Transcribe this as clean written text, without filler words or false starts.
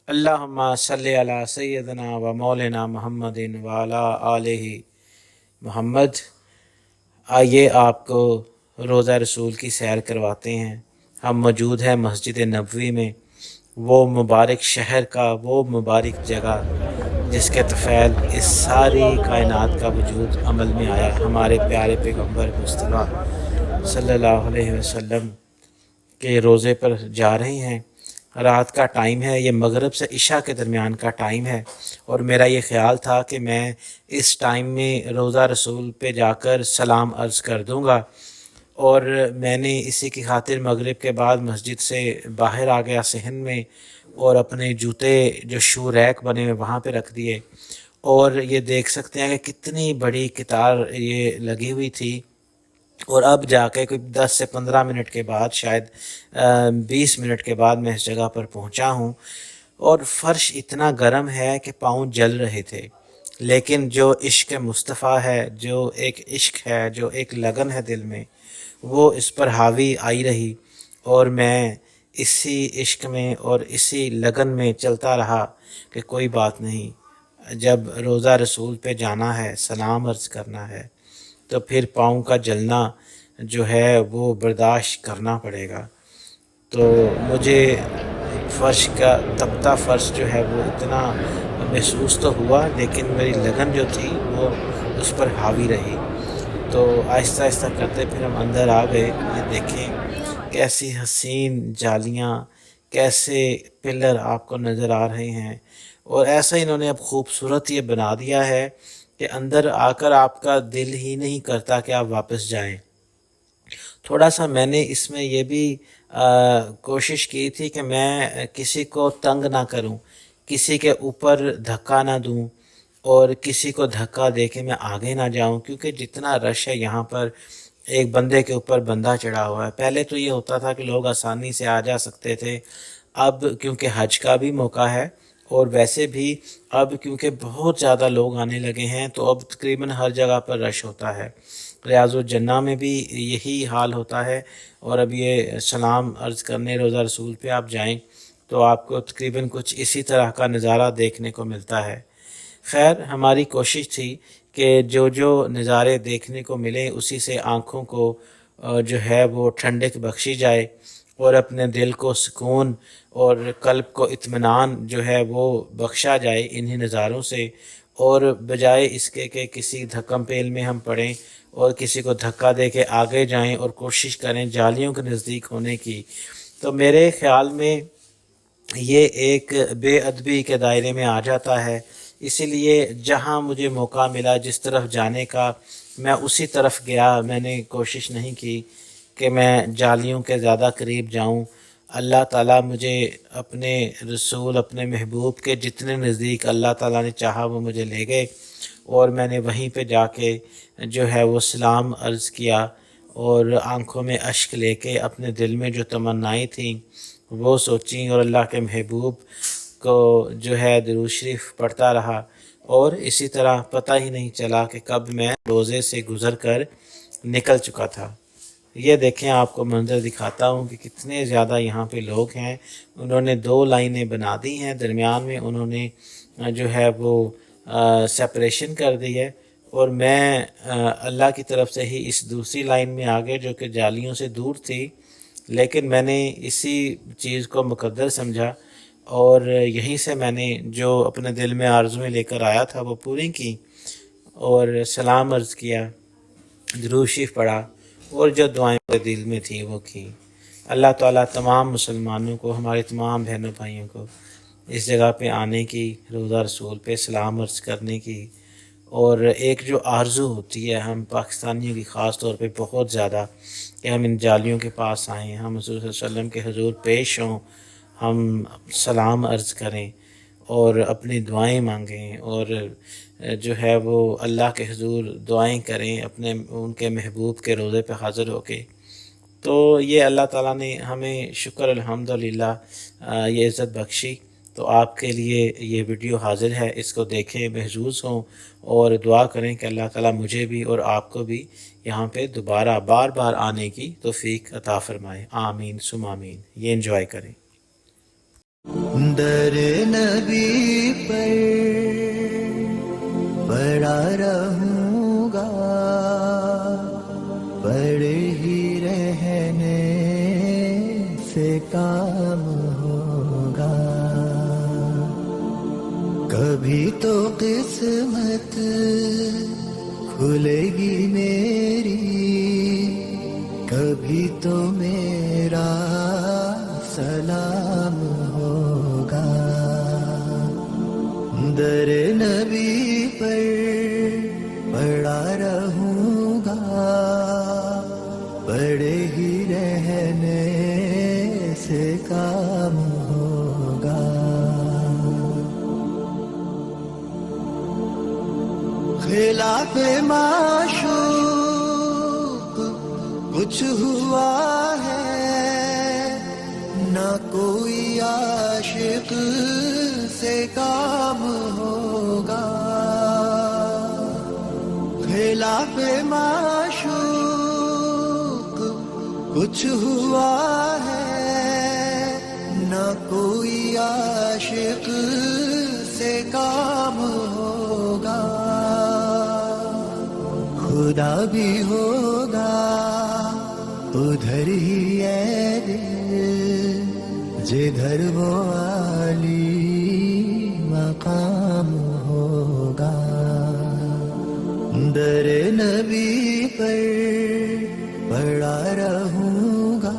अल्लाहुम्मा सल्ली अला सय्यदना व मौलाना मुहम्मदिन व अला आलिहि मुहम्मद। आइए आपको रोज़ा रसूल की सैर करवाते हैं। हम मौजूद हैं मस्जिद नबवी में, वो मुबारक शहर का, वो मुबारक जगह जिसके तफ़ैल इस सारी कायनात का वजूद अमल में आया। हमारे प्यारे पैगम्बर मुस्तफ़ा सल्लल्लाहु अलैहि वसल्लम के रोज़े पर जा रहे हैं। रात का टाइम है, ये मगरिब से इशा के दरमियान का टाइम है, और मेरा ये ख़्याल था कि मैं इस टाइम में रोज़ा रसूल पे जाकर सलाम अर्ज़ कर दूँगा, और मैंने इसी की खातिर मगरिब के बाद मस्जिद से बाहर आ गया सहन में, और अपने जूते जो शू रैक बने हुए वहाँ पे रख दिए। और ये देख सकते हैं कि कितनी बड़ी कतार ये लगी हुई थी। और अब जाके कोई 10 से 15 मिनट के बाद, शायद 20 मिनट के बाद मैं इस जगह पर पहुंचा हूं, और फ़र्श इतना गर्म है कि पाँव जल रहे थे। लेकिन जो इश्क मुस्तफ़ा है, जो एक इश्क है, जो एक लगन है दिल में, वो इस पर हावी आई रही, और मैं इसी इश्क में और इसी लगन में चलता रहा कि कोई बात नहीं, जब रोज़ा रसूल पे जाना है, सलाम अर्ज़ करना है, तो फिर पाँव का जलना जो है वो बर्दाश्त करना पड़ेगा। तो मुझे फ़र्श का तपता फ़र्श जो है वो इतना महसूस तो हुआ, लेकिन मेरी लगन जो थी वो उस पर हावी रही। तो आहिस्ता आहिस्ता करते फिर हम अंदर आ गए। ये देखें कैसी हसीन जालियाँ, कैसे पिलर आपको नज़र आ रहे हैं, और ऐसा इन्होंने अब खूबसूरत ये बना दिया है कि अंदर आकर आपका दिल ही नहीं करता कि आप वापस जाएं। थोड़ा सा मैंने इसमें ये भी कोशिश की थी कि मैं किसी को तंग ना करूं, किसी के ऊपर धक्का ना दूं, और किसी को धक्का दे के मैं आगे ना जाऊं, क्योंकि जितना रश है यहाँ पर, एक बंदे के ऊपर बंदा चढ़ा हुआ है। पहले तो ये होता था कि लोग आसानी से आ जा सकते थे, अब क्योंकि हज का भी मौका है, और वैसे भी अब क्योंकि बहुत ज़्यादा लोग आने लगे हैं, तो अब तकरीबन हर जगह पर रश होता है। रियाज़ुल जन्ना में भी यही हाल होता है, और अब ये सलाम अर्ज़ करने रोज़ा रसूल पे आप जाएं तो आपको तकरीबन कुछ इसी तरह का नज़ारा देखने को मिलता है। खैर, हमारी कोशिश थी कि जो जो नज़ारे देखने को मिले उसी से आँखों को जो है वो ठंडक बख्शी जाए, और अपने दिल को सुकून और कल्ब को इत्मीनान जो है वो बख्शा जाए इन्हीं नज़ारों से। और बजाय इसके कि किसी धक्कम पेल में हम पड़ें और किसी को धक्का दे के आगे जाएं और कोशिश करें जालियों के नज़दीक होने की, तो मेरे ख़्याल में ये एक बेअदबी के दायरे में आ जाता है। इसीलिए जहाँ मुझे मौका मिला जिस तरफ जाने का, मैं उसी तरफ गया। मैंने कोशिश नहीं की कि मैं जालियों के ज़्यादा करीब जाऊँ। अल्लाह ताला मुझे अपने रसूल, अपने महबूब के जितने नज़दीक अल्लाह ताला ने चाहा वो मुझे ले गए, और मैंने वहीं पे जाके जो है वो सलाम अर्ज़ किया, और आँखों में अश्क लेके अपने दिल में जो तमन्नाएँ थीं वो सोची, और अल्लाह के महबूब को जो है दुरूद शरीफ पढ़ता रहा। और इसी तरह पता ही नहीं चला कि कब मैं रोज़े से गुज़र कर निकल चुका था। ये देखें, आपको मंज़र दिखाता हूँ कि कितने ज़्यादा यहाँ पे लोग हैं। उन्होंने 2 लाइनें बना दी हैं, दरमियान में उन्होंने जो है वो सेपरेशन कर दी है, और मैं अल्लाह की तरफ से ही इस दूसरी लाइन में आ गए जो कि जालियों से दूर थी। लेकिन मैंने इसी चीज़ को मुकद्दर समझा, और यहीं से मैंने जो अपने दिल में आरज़ुएँ लेकर आया था वो पूरी की, और सलाम अर्ज़ किया, दुरूद शरीफ पढ़ा, और जो दुआएं मेरे दिल में थी वो की। अल्लाह ताला तमाम मुसलमानों को, हमारे तमाम बहनों भाइयों को इस जगह पे आने की, रोज़ा रसूल पे सलाम अर्ज़ करने की, और एक जो आरज़ू होती है हम पाकिस्तानियों की ख़ास तौर पे बहुत ज़्यादा, कि हम इन जालियों के पास आएँ, हम हुज़ूर सल्लल्लाहु अलैहि वसल्लम के हुज़ूर पेश हों, हम सलाम अर्ज़ करें और अपनी दुआएं मांगें, और जो है वो अल्लाह के हुज़ूर दुआएं करें अपने उनके महबूब के रोज़े पे हाज़िर होके। तो ये अल्लाह ताला ने हमें शुक्र अल्हम्दुलिल्लाह ये इज़्ज़त बख्शी। तो आपके लिए ये वीडियो हाज़िर है, इसको देखें, महजूज़ हों, और दुआ करें कि अल्लाह ताला मुझे भी और आपको भी यहाँ पे दोबारा बार बार आने की तौफ़ीक अता फ़रमाए। आमीन सुम आमीन। ये एंजॉय करें। در نبی پر پڑا رہوں گا، پڑے ہی رہنے سے کام ہوگا، کبھی تو قسمت کھلے گی میری، کبھی تو میرا سلام ہوگا، در نبی پر پڑا رہوں گا، پڑے ہی رہنے سے کام ہوگا، خلاف معشوق کچھ ہوا ہے، نہ کوئی عاشق سے کام ہوگا، خلاف معشوق کچھ ہوا ہے، نہ کوئی عاشق سے کام ہوگا، خدا بھی ہوگا ادھر ہی ہے دل جدھر وہ عالی مقام ہوگا، در نبی پر پڑا رہوں گا،